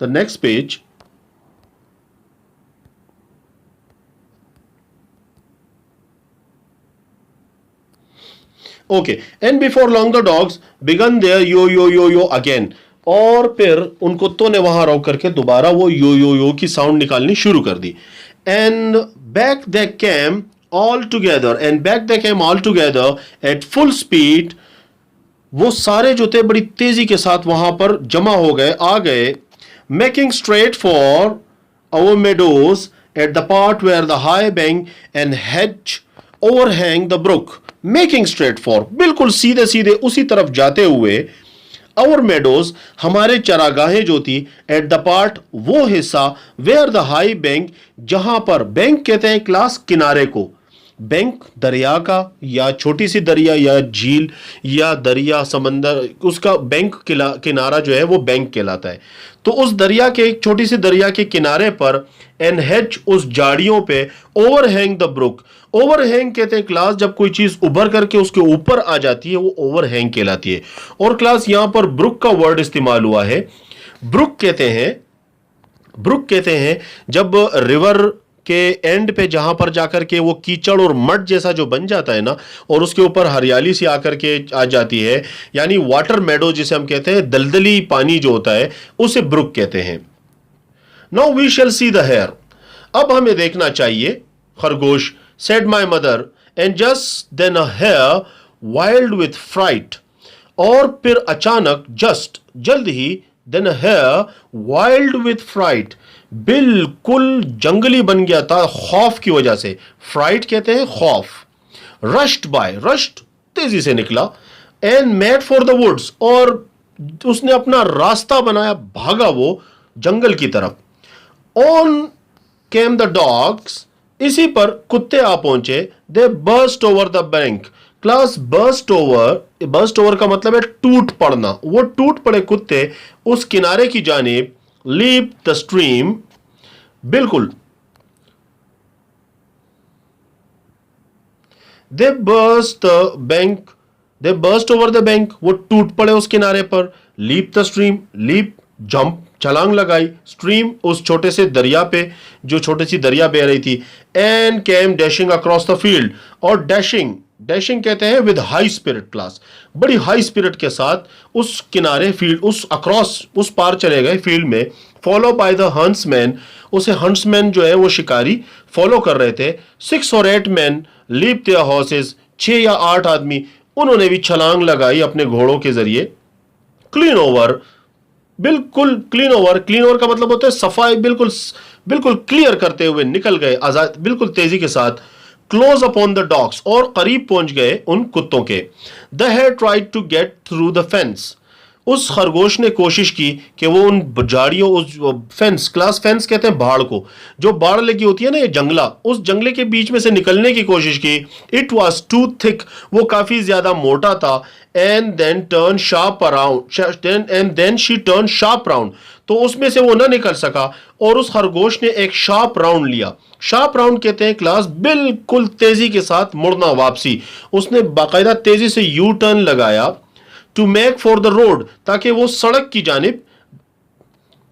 the next page. Okay, and before long the dogs began their yo yo yo yo again. और फिर उन कुत्तों ने वहां रोक करके दोबारा वो यो यो यो की साउंड निकालनी शुरू कर दी. And back they came all together, and back they came all together at full speed. वो सारे जो थे बड़ी तेजी के साथ वहां पर जमा हो गए, आ गए, making straight for our meadows at the part where the high bank and hedge overhang the brook. Making straight for, बिल्कुल सीधे सीधे उसी तरफ जाते हुए. Our meadows, हमारे चरागाहें जो थी, at the part, वो हिस्सा, where the high bank, जहां पर, बैंक कहते हैं क्लास किनारे को, बैंक दरिया का या छोटी सी दरिया या झील या दरिया समंदर, उसका बैंक किनारा जो है वो बैंक कहलाता है. तो उस दरिया के, एक छोटी सी दरिया के किनारे पर, एंड हेज, उस झाड़ियों पे, ओवरहैंग द ब्रुक. ओवरहैंग कहते हैं क्लास जब कोई चीज उभर करके उसके ऊपर आ जाती है, वो ओवरहैंग कहलाती है. और क्लास यहां पर ब्रुक का वर्ड इस्तेमाल हुआ है. ब्रुक कहते हैं जब रिवर के एंड पे जहां पर जाकर के वो कीचड़ और मड जैसा जो बन जाता है ना, और उसके ऊपर हरियाली सी आकर के आ जाती है, यानी वाटर मेडो जिसे हम कहते हैं, दलदली पानी जो होता है, उसे ब्रुक कहते हैं. Now we shall see the hare. अब हमें देखना चाहिए खरगोश. said my mother, and just then a hare, wild with fright. और फिर अचानक, just, जल्द ही, then a hare, wild with fright, बिल्कुल जंगली बन गया था खौफ की वजह से. फ्राइट कहते हैं खौफ. rushed by, rushed तेजी से निकला, and made for the woods, और उसने अपना रास्ता बनाया, भागा वो जंगल की तरफ. on came the dogs, इसी पर कुत्ते आ पहुंचे. They burst over the bank. Class burst over का मतलब है टूट पड़ना. वो टूट पड़े कुत्ते उस किनारे की जानिब. लीप द स्ट्रीम, बिल्कुल. They burst over the bank, वो टूट पड़े उस किनारे पर. Leap the stream, leap jump, छलांग लगाई. स्ट्रीम, उस छोटे से दरिया पे, जो छोटी सी दरिया बह रही थी. And came dashing across the field, और डैशिंग कहते हैं विद हाई स्पिरिट क्लास, बड़ी हाई स्पिरिट के साथ उस किनारे, फील्ड, उस अक्रॉस, उस पार चले गए फील्ड में. फॉलो बाय द हंट्समैन, उसे हंट्समैन जो है वो शिकारी फॉलो कर रहे थे. 6 or 8 men leap their horses, 6 या 8 आदमी उन्होंने भी छलांग लगाई अपने घोड़ों के जरिए. क्लीन ओवर, बिल्कुल क्लीन ओवर का मतलब होता है सफाई, बिल्कुल क्लियर करते हुए निकल गए आजाद, बिल्कुल तेजी के साथ. क्लोज अपॉन द डॉग्स, और करीब पहुंच गए उन कुत्तों के. The hare tried to get through the fence, उस खरगोश ने कोशिश की कि वो उन झाड़ियों, उस फेंस, क्लास फेंस कहते हैं बाड़ को, जो बाड़ लगी होती है ना, ये जंगला, उस जंगले के बीच में से निकलने की कोशिश की. इट वॉज टू थिक, वो काफी ज्यादा मोटा था. And then turn sharp around, and then she turn sharp round, तो उसमें से वो ना निकल सका, और उस खरगोश ने एक शार्प राउंड लिया. शार्प राउंड कहते हैं क्लास बिल्कुल तेजी के साथ मुड़ना, वापसी. उसने बाकायदा तेजी से यू टर्न लगाया. To make for the road, ताकि वो सड़क की जानिब,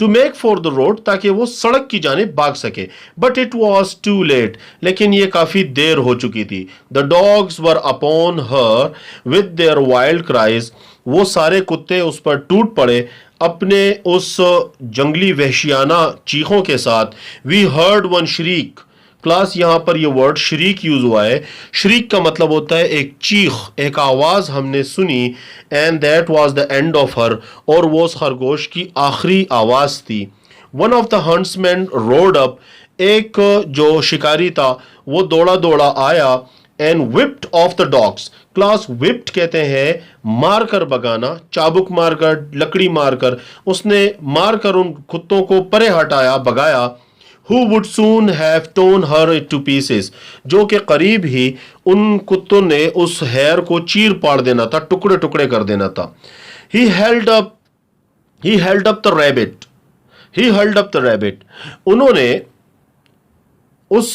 ताकि वो सड़क की जानिब भाग सके. But it was too late, लेकिन ये काफी देर हो चुकी थी. The dogs were upon her with their wild cries, वो सारे कुत्ते उस पर टूट पड़े अपने उस जंगली वहशियाना चीखों के साथ. We heard one shriek, class यहां पर ये वर्ड शरीक यूज हुआ है. शरीक का मतलब होता है एक चीख, एक आवाज हमने सुनी. And that was the end of her, और वो उस खरगोश की आखिरी आवाज थी. One of the huntsman road up, एक जो शिकारी था वो दौड़ा दौड़ा आया. And whipped of the dogs, class whipped कहते हैं मारकर भगाना, चाबुक मारकर, लकड़ी मारकर, उसने मारकर उन कुत्तों को परे हटाया, भगाया. Who would soon have torn her to pieces, जो कि करीब ही उन कुत्तों ने उस हेयर को चीर पाड़ देना था, टुकड़े टुकड़े कर देना था. He held up the rabbit, उन्होंने उस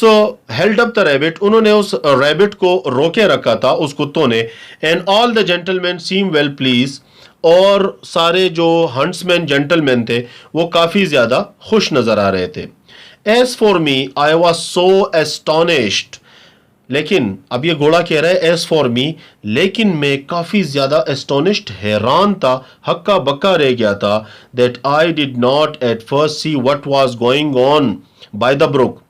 held up the rabbit, उन्होंने उस रैबिट को रोके रखा था, उस कुत्तों ने. And all the gentlemen seem well pleased, और सारे जो हंट्समैन जेंटलमैन थे वो काफ़ी ज़्यादा खुश नज़र आ रहे थे। As for me I was so astonished, लेकिन अब ये घोड़ा कह रहा है एज फॉर मी, लेकिन मैं काफ़ी ज़्यादा एस्टोनिश्ड, हैरान था, हक्का बक्का रह गया था, that I did not at first see what was going on by the brook.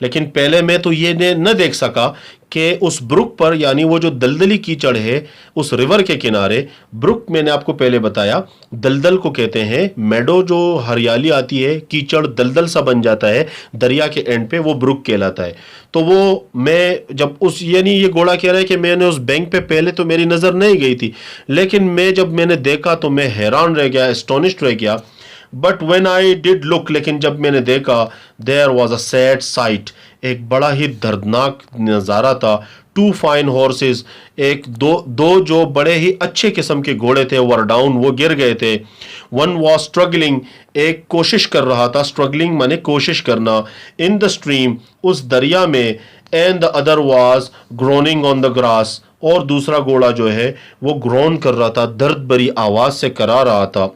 लेकिन पहले मैं तो ये न देख सका कि उस ब्रुक पर, यानी वो जो दलदली कीचड़ है उस रिवर के किनारे, ब्रुक मैंने आपको पहले बताया दलदल को कहते हैं, मेडो जो हरियाली आती है, कीचड़ दलदल सा बन जाता है दरिया के एंड पे, वो ब्रुक कहलाता है। तो वो मैं जब उस, यानी ये घोड़ा कह रहा है कि मैंने उस बैंक पे पहले तो मेरी नज़र नहीं गई थी, लेकिन मैं जब मैंने देखा तो मैं हैरान रह गया, एस्टोनिश्ड रह गया। But when I did look, लेकिन जब मैंने देखा, there was a sad sight, एक बड़ा ही दर्दनाक नज़ारा था। टू फाइन हॉर्सेस, एक दो जो बड़े ही अच्छे किस्म के घोड़े थे, वर डाउन, वो गिर गए थे। वन वॉज स्ट्रगलिंग, एक कोशिश कर रहा था, स्ट्रगलिंग माने कोशिश करना, इन द स्ट्रीम, उस दरिया में, and the other was groaning on the grass, और दूसरा घोड़ा जो है वो ग्रोन कर रहा था, दर्द भरी आवाज से करा रहा था।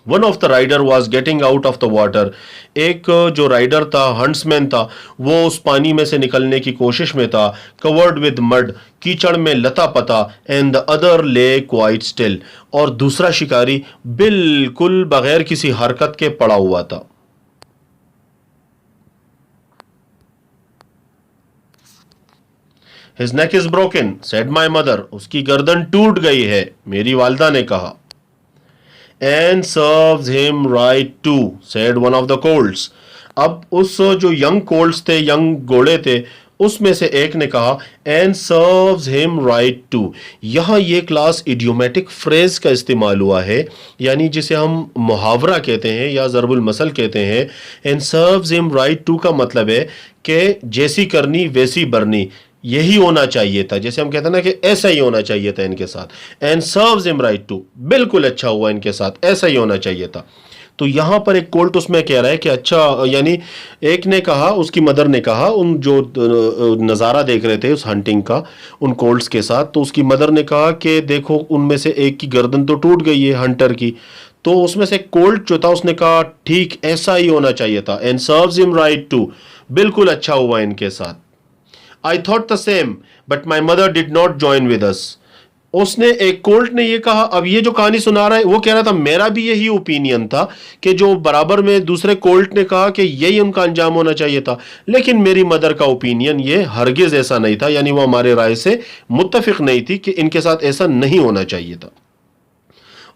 One of the rider was getting out of the water, एक जो राइडर था, हंट्समैन था, वो उस पानी में से निकलने की कोशिश में था। कवर्ड विद मड, कीचड़ में लता पता, एंड द अदर ले क्वाइट स्टिल, और दूसरा शिकारी बिल्कुल बगैर किसी हरकत के पड़ा हुआ था। His neck is broken, said my mother, उसकी गर्दन टूट गई है, मेरी वालदा ने कहा। And serves him right too, said one of the colts. अब उस जो यंग कोल्ट्स थे, यंग घोड़े थे, उसमें से एक ने कहा and serves him right too। यहाँ ये क्लास इडियोमेटिक फ्रेज का इस्तेमाल हुआ है, यानी जिसे हम मुहावरा कहते हैं या ज़रबुल मसल कहते हैं। and serves him right too का मतलब है कि जैसी करनी वैसी बरनी, यही होना चाहिए था, जैसे हम कहते हैं ना कि ऐसा ही होना चाहिए था इनके साथ। And serves him right too, बिल्कुल अच्छा हुआ इनके साथ, ऐसा ही होना चाहिए था। तो यहां पर एक कोल्ट उसमें कह रहा है कि अच्छा, यानी एक ने कहा, उसकी मदर ने कहा, उन जो नज़ारा देख रहे थे उस हंटिंग का उन कोल्ट्स के साथ, तो उसकी मदर ने कहा कि देखो उनमें से एक की गर्दन तो टूट गई है हंटर की। तो उसमें से कोल्ट जो था उसने कहा ठीक ऐसा ही होना चाहिए था, and serves him right too, बिल्कुल अच्छा हुआ इनके साथ। I thought the same, but my mother did not join with us. उसने, एक कोल्ट ने ये कहा, अब ये जो कहानी सुना रहा है वो कह रहा था मेरा भी यही ओपिनियन था कि जो बराबर में दूसरे कोल्ट ने कहा कि यही उनका अंजाम होना चाहिए था, लेकिन मेरी मदर का ओपिनियन ये हरगिज ऐसा नहीं था, यानी वो हमारे राय से मुत्तफिक नहीं थी कि इनके साथ ऐसा नहीं होना चाहिए था।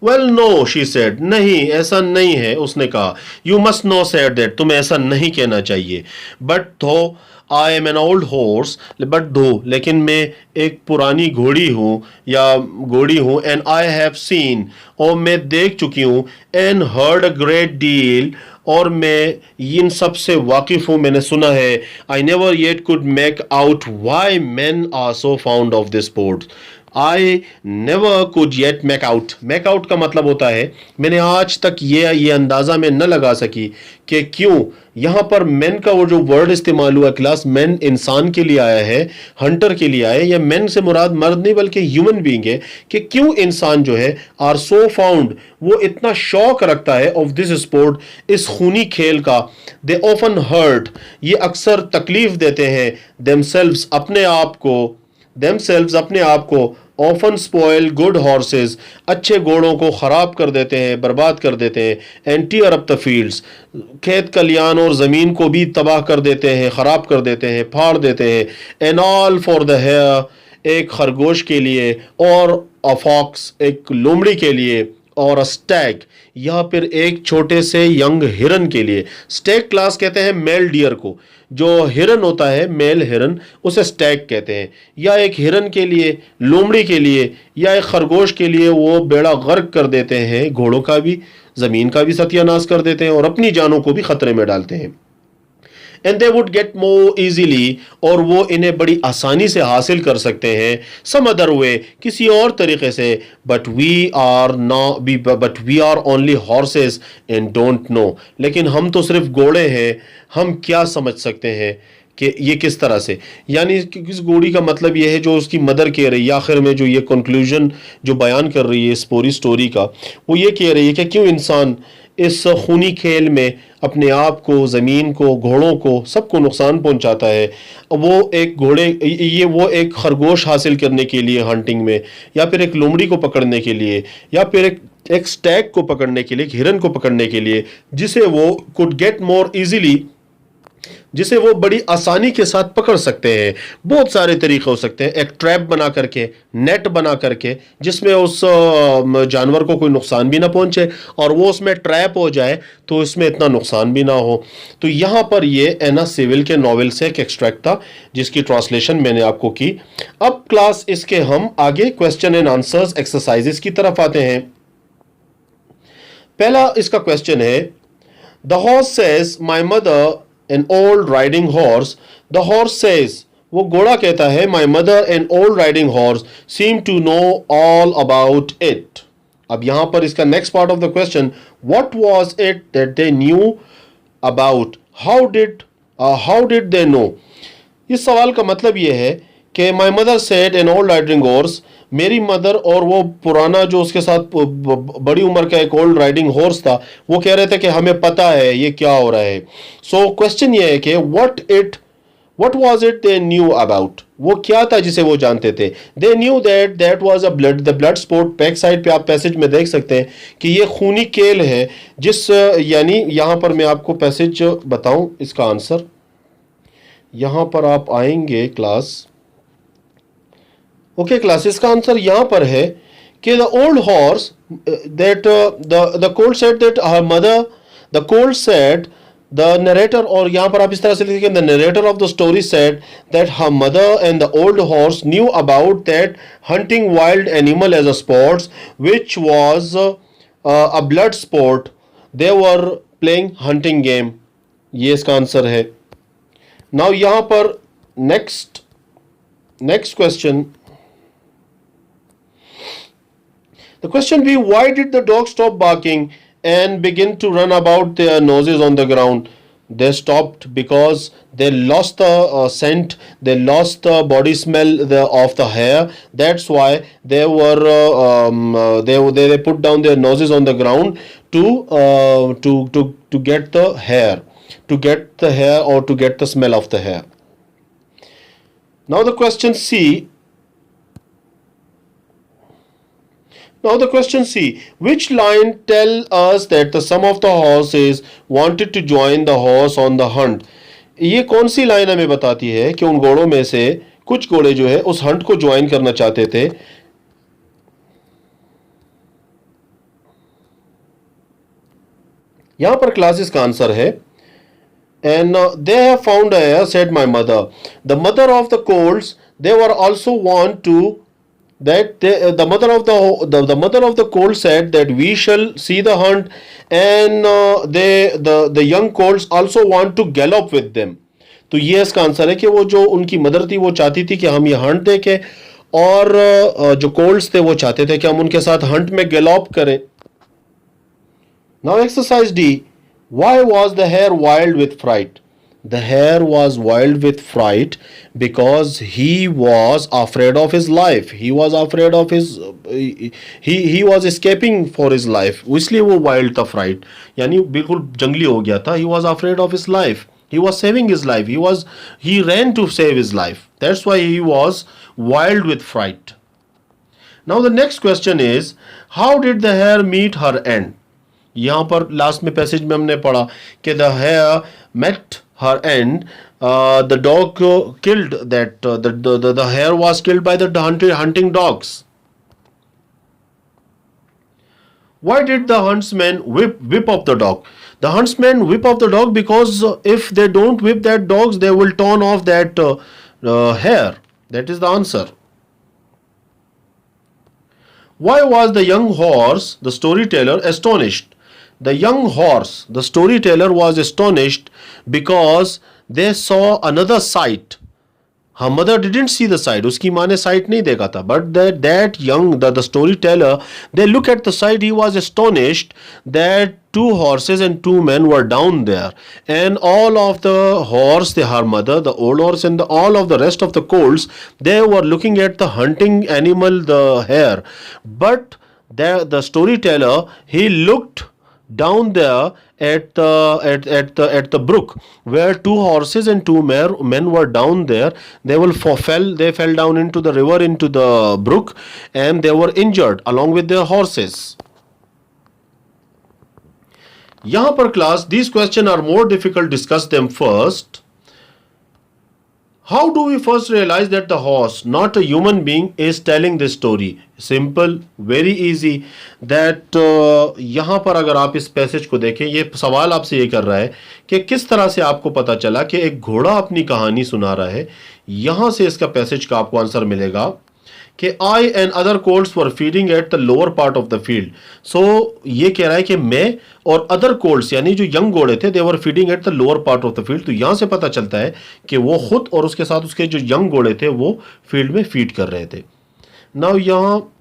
वेल नो, शी सेड, नहीं ऐसा नहीं है, उसने कहा। You must know said that, तुम्हें ऐसा नहीं कहना चाहिए। बट दो I am an old horse, but दो, लेकिन मैं एक पुरानी घोड़ी हूँ या घोड़ी हूँ, एंड आई हैव सीन, और मैं देख चुकी हूँ, and heard a great deal, और मैं इन सब से वाकिफ हूँ, मैंने सुना है। I never yet could make out why man are so fond of this sports. I never could yet make out, make out का मतलब होता है मैंने आज तक ये अंदाज़ा में न लगा सकी कि क्यों यहाँ पर मैन का वो जो वर्ड इस्तेमाल हुआ क्लास, मैन इंसान के लिए आया है, हंटर के लिए आया है, या मैन से मुराद मर्द नहीं बल्कि ह्यूमन बीइंग है, कि क्यों इंसान जो है आर सो फाउंड, वो इतना शौक रखता है ऑफ दिस स्पोर्ट, इस खूनी खेल का। दे ऑफन हर्ट, ये अक्सर तकलीफ देते हैं, देमसेल्व्स अपने आप को, देमसेल्व्स अपने आप को, ऑफन स्पॉइल गुड हॉर्सेस, अच्छे घोड़ों को ख़राब कर देते हैं, बर्बाद कर देते हैं। And tear up the fields, खेत खलियान और ज़मीन को भी तबाह कर देते हैं, ख़राब कर देते हैं, फाड़ देते हैं। And all for the hare, एक खरगोश के लिए, और अ फॉक्स, एक लोमड़ी के लिए, और अ स्टैग, या फिर एक छोटे से यंग हिरन के लिए। स्टैग क्लास कहते हैं मेल डियर को, जो हिरन होता है मेल हिरन उसे स्टैग कहते हैं। या एक हिरन के लिए, लोमड़ी के लिए, या एक खरगोश के लिए वो बेड़ा गर्क कर देते हैं, घोड़ों का भी, ज़मीन का भी सत्यानाश कर देते हैं, और अपनी जानों को भी ख़तरे में डालते हैं। And they would get more easily, और वो इन्हें बड़ी आसानी से हासिल कर सकते हैं, सम अदर वे, किसी और तरीके से। But we are only horses and don't know, लेकिन हम तो सिर्फ घोड़े हैं, हम क्या समझ सकते हैं कि ये किस तरह से, यानी किस घोड़ी का मतलब ये है जो उसकी मदर कह रही है आखिर में, जो ये कंक्लूजन जो बयान कर रही है इस पूरी स्टोरी का, वो ये कह रही है कि क्यों इंसान इस खूनी खेल में अपने आप को, ज़मीन को, घोड़ों को, सबको नुकसान पहुंचाता है। वो एक घोड़े, ये वो एक खरगोश हासिल करने के लिए हंटिंग में, या फिर एक लोमड़ी को पकड़ने के लिए, या फिर एक स्टैग को पकड़ने के लिए, एक हिरन को पकड़ने के लिए, जिसे वो कुड गेट मोर इजीली, जिसे वो बड़ी आसानी के साथ पकड़ सकते हैं। बहुत सारे तरीके हो सकते हैं, एक ट्रैप बना करके, नेट बना करके, जिसमें उस जानवर को कोई नुकसान भी ना पहुंचे और वो उसमें ट्रैप हो जाए तो इसमें इतना नुकसान भी ना हो। तो यहाँ पर ये एना सिविल के नॉवेल से एक एक्सट्रैक्ट था जिसकी ट्रांसलेशन मैंने आपको की। अब क्लास इसके हम आगे क्वेश्चन एंड आंसर्स एक्सरसाइजेस की तरफ आते हैं। पहला इसका क्वेश्चन है, the horse says my mother an old riding horse, the horse says, वो घोड़ा कहता है, my mother an old riding horse seem to know all about it. अब यहां पर इसका next part of the question, what was it that they knew about, how did they know. इस सवाल का मतलब यह है कि my mother said an old riding horse, मेरी मदर और वो पुराना जो उसके साथ बड़ी उम्र का एक ओल्ड राइडिंग हॉर्स था, वो कह रहे थे कि हमें पता है ये क्या हो रहा है। सो क्वेश्चन ये है कि what was it they knew about, वो क्या था जिसे वो जानते थे। They knew that was a the blood sport. Back side पे आप पैसेज में देख सकते हैं कि ये खूनी खेल है, जिस यानी यहां पर मैं आपको पैसेज बताऊं इसका आंसर, यहां पर आप आएंगे क्लास, ओके क्लासेस का आंसर यहां पर है कि the old horse that the colt said that her mother, the colt said the narrator, और यहां पर आप इस तरह से लिखेंगे, the narrator of the story said that her mother and the old horse knew about that hunting wild animal as a sports which was a blood sport, they were playing hunting game. ये इसका answer है। Now यहां पर next question, the question be, why did the dog stop barking and begin to run about their noses on the ground? They stopped because they lost the scent, they lost the body smell of the hair. That's why they were they put down their noses on the ground to get the hair, or to get the smell of the hair. Now the question C. Now the question C. Which line tell us that the some of the horses wanted to join the horse on the hunt? ये कौन सी line हमें बताती है कि उन घोड़ों में से कुछ घोड़े जो है उस हंट को ज्वाइन करना चाहते थे। यहां पर क्लासेस का आंसर है, and they have found a hare, said my mother. The mother of the colts, they were also want to that the mother of the colt said that we shall see the hunt, and the young colts also want to gallop with them. तो ये इसका answer है कि वो जो उनकी mother थी वो चाहती थी कि हम ये हंट देखें, और जो कोल्ट्स थे वो चाहते थे कि हम उनके साथ हंट में गैलॉप करें। Now exercise D. Why was the hare wild with fright? The hare was wild with fright because he was afraid of his life. He was afraid of his he was escaping for his life. इसलिए वो wild था, fright यानी बिल्कुल जंगली हो गया था। He was afraid of his life. He was saving his life. He ran to save his life. That's why he was wild with fright. Now the next question is, how did the hare meet her end? यहाँ पर last में passage में हमने पढ़ा कि the hare met her end, the dog killed that, the hare was killed by the hunting dogs. Why did the huntsman whip up the dog? The huntsman whip up the dog because if they don't whip that dogs, they will turn off that hair. That is the answer. Why was the young horse, the storyteller, astonished? The young horse, the storyteller, was astonished because they saw another sight. her mother didn't see the sight. उसकी माँ ने sight नहीं देखा था. But that young, the storyteller, they look at the sight. He was astonished that two horses and two men were down there, and all of the horse, her mother, the old horse, and all of the rest of the colts, they were looking at the hunting animal, the hare. But the storyteller, he looked down there at the brook where two horses and two men were down there. They fell down into the river, into the brook, and they were injured along with their horses. यहाँ पर class, these questions are more difficult. Discuss them first. How do we first realize that the horse, not a human being, is telling this story? Simple, very easy. That यहाँ पर अगर आप इस passage को देखें, ये सवाल आपसे ये कर रहा है कि किस तरह से आपको पता चला कि एक घोड़ा अपनी कहानी सुना रहा है. यहाँ से इसका पैसेज का आपको आंसर मिलेगा कि I and other colts were feeding at the lower part of the field. So ये कह रहा है कि मैं और other colts यानी जो यंग घोड़े थे, they were feeding at the lower part of the field. तो यहाँ से पता चलता है कि वो खुद और उसके साथ उसके जो यंग घोड़े थे वो फील्ड में फीड कर रहे थे. Now यहाँ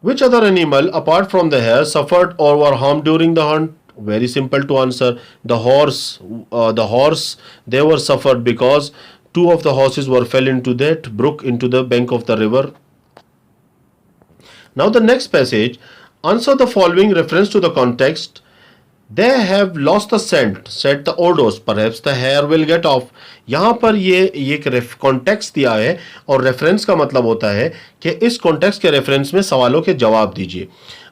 which other animal apart from the hare suffered or were harmed during the hunt? Very simple to answer. The horse, they were suffered because two of the horses were fell into that brook, into the bank of the river. Now the next passage, answer the following reference to the context. They have lost the scent, said the old horse. Perhaps the hare will get off. यहाँ पर ये एक context दिया है और reference का मतलब होता है कि इस कॉन्टेक्स्ट के रेफरेंस में सवालों के जवाब दीजिए.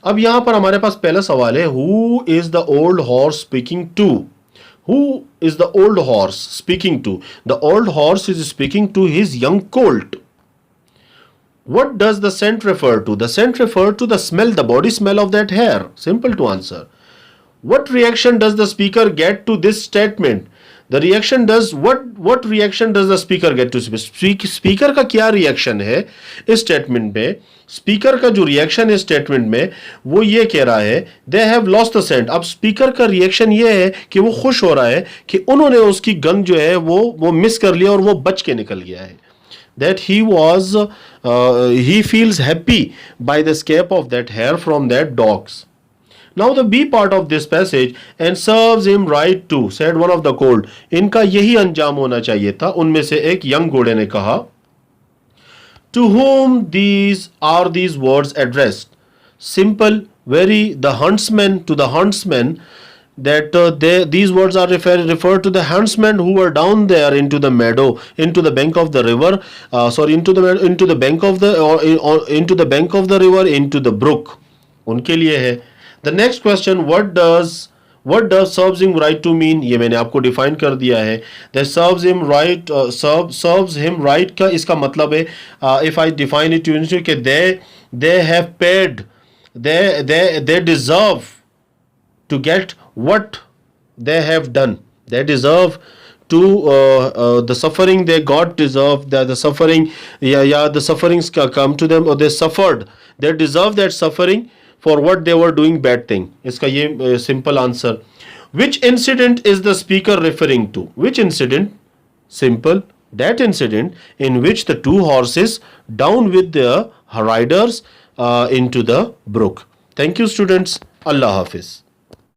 अब यहाँ पर हमारे पास पहला सवाल है, who is the old horse speaking to? Who is the old horse speaking to? The old horse is speaking to his young colt. What does the scent refer to? The scent refer to the smell, the body smell of that hare. Simple to answer. What reaction does the speaker get to this statement? The reaction does what reaction does the speaker get to? Speaker का क्या reaction है इस statement में? Speaker का जो reaction है statement में वो ये कह रहा है they have lost the scent. अब speaker का reaction ये है कि वो खुश हो रहा है कि उन्होंने उसकी गन जो है वो मिस कर लिया और वो बच के निकल गया है. That he feels happy by the escape of that hare from that dogs. Now the B part of this passage, and serves him right too, said one of the colt. इनका यही अंजाम होना चाहिए था. उनमें से एक यंग घोड़े ने कहा. To whom these words addressed? Simple, very. The huntsman, to the huntsman, that these words are referred to the huntsmen who were down there into the meadow, into the bank of the river. Into the bank of the into the bank of the river, into the brook. उनके लिए है. The next question, what does serves him right to mean? ये मैंने आपको define कर दिया है. That serves him right, serves him right का इसका मतलब है, if I define it to you, कि they have paid, they deserve to get what they have done. They deserve to the suffering they got deserved, the suffering, the sufferings come to them, or they suffered. They deserve that suffering for what they were doing bad thing. इसका ये simple answer. Which incident is the speaker referring to? Which incident? Simple. That incident in which the two horses down with their riders into the brook. Thank you students. Allah Hafiz.